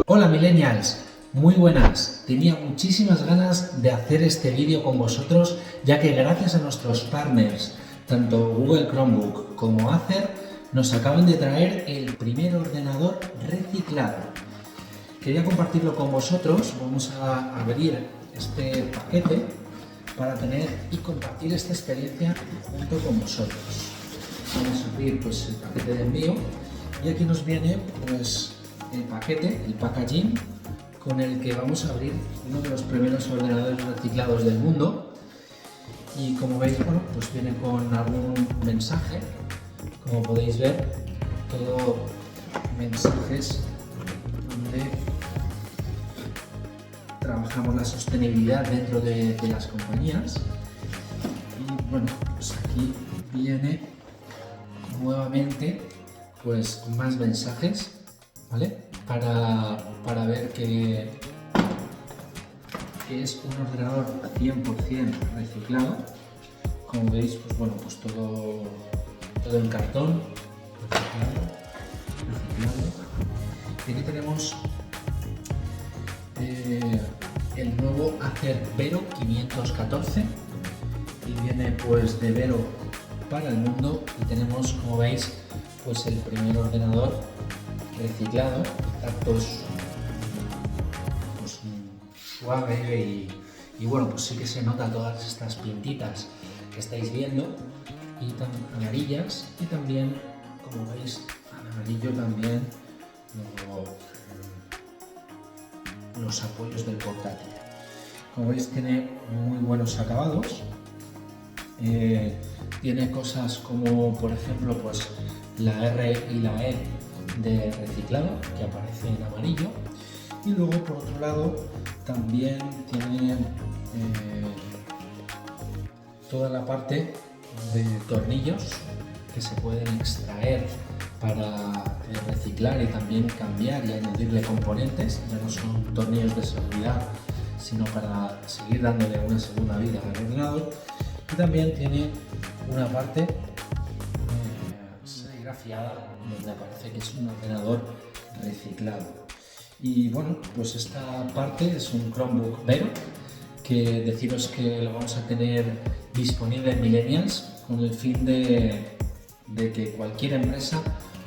Hola millennials, muy buenas. Tenía muchísimas ganas de hacer este vídeo con vosotros, ya que gracias a nuestros partners, tanto Google Chromebook como Acer, nos acaban de traer el primer ordenador reciclado. Quería compartirlo con vosotros. Vamos a abrir este paquete para tener y compartir esta experiencia junto con vosotros. Vamos a abrir pues el paquete de envío y aquí nos viene pues el paquete, el packaging, con el que vamos a abrir uno de los primeros ordenadores reciclados del mundo. Y como veis, bueno, pues viene con algún mensaje, como podéis ver, todo mensajes donde trabajamos la sostenibilidad dentro de las compañías. Y bueno, pues aquí viene nuevamente pues más mensajes, ¿vale? Para ver que es un ordenador 100% reciclado. Como veis, pues bueno, pues todo en cartón, reciclado. Y aquí tenemos el nuevo Acer Vero 514 y viene pues de Vero para el mundo. Y tenemos, como veis, pues el primer ordenador reciclado. Tacto pues suave y bueno, pues sí que se nota todas estas pintitas que estáis viendo y tan amarillas, y también, como veis, en amarillo también los apoyos del portátil. Como veis, tiene muy buenos acabados. Tiene cosas como, por ejemplo, pues la R y la E de reciclado, que aparece en amarillo. Y luego, por otro lado, también tiene toda la parte de tornillos que se pueden extraer para reciclar y también cambiar y añadirle componentes. Ya no son tornillos de seguridad, sino para seguir dándole una segunda vida al ordenador. Y también tiene una parte serigrafiada donde aparece que es un ordenador reciclado. Y bueno, pues esta parte es un Chromebook Vero, que deciros que lo vamos a tener disponible en Millennials con el fin de que cualquier empresa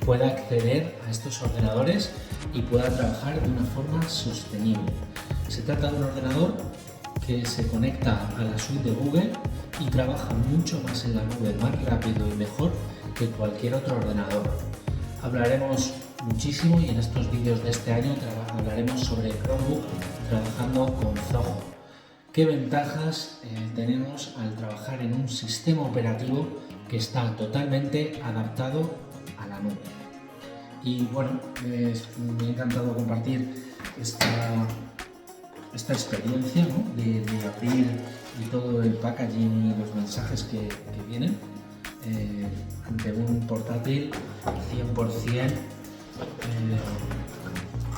pueda acceder a estos ordenadores y pueda trabajar de una forma sostenible. Se trata de un ordenador que se conecta a la suite de Google y trabaja mucho más en la nube, más rápido y mejor que cualquier otro ordenador. Hablaremos muchísimo, y en estos vídeos de este año hablaremos sobre Chromebook trabajando con Zoho. ¿Qué ventajas tenemos al trabajar en un sistema operativo que está totalmente adaptado a la nube? Y bueno, me ha encantado compartir esta experiencia, ¿no? de abrir y todo el packaging y los mensajes que vienen ante un portátil 100%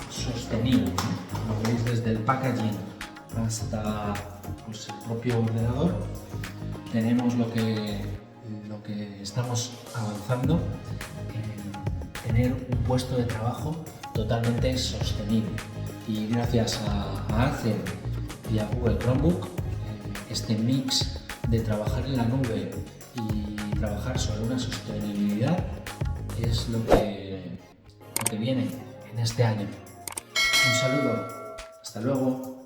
sostenible, ¿no? Como veis, desde el packaging hasta pues, el propio ordenador, tenemos lo que estamos avanzando en tener un puesto de trabajo totalmente sostenible. Y gracias a Acer y a Google Chromebook, este mix de trabajar en la nube y trabajar sobre una sostenibilidad es lo que viene en este año. Un saludo, hasta luego.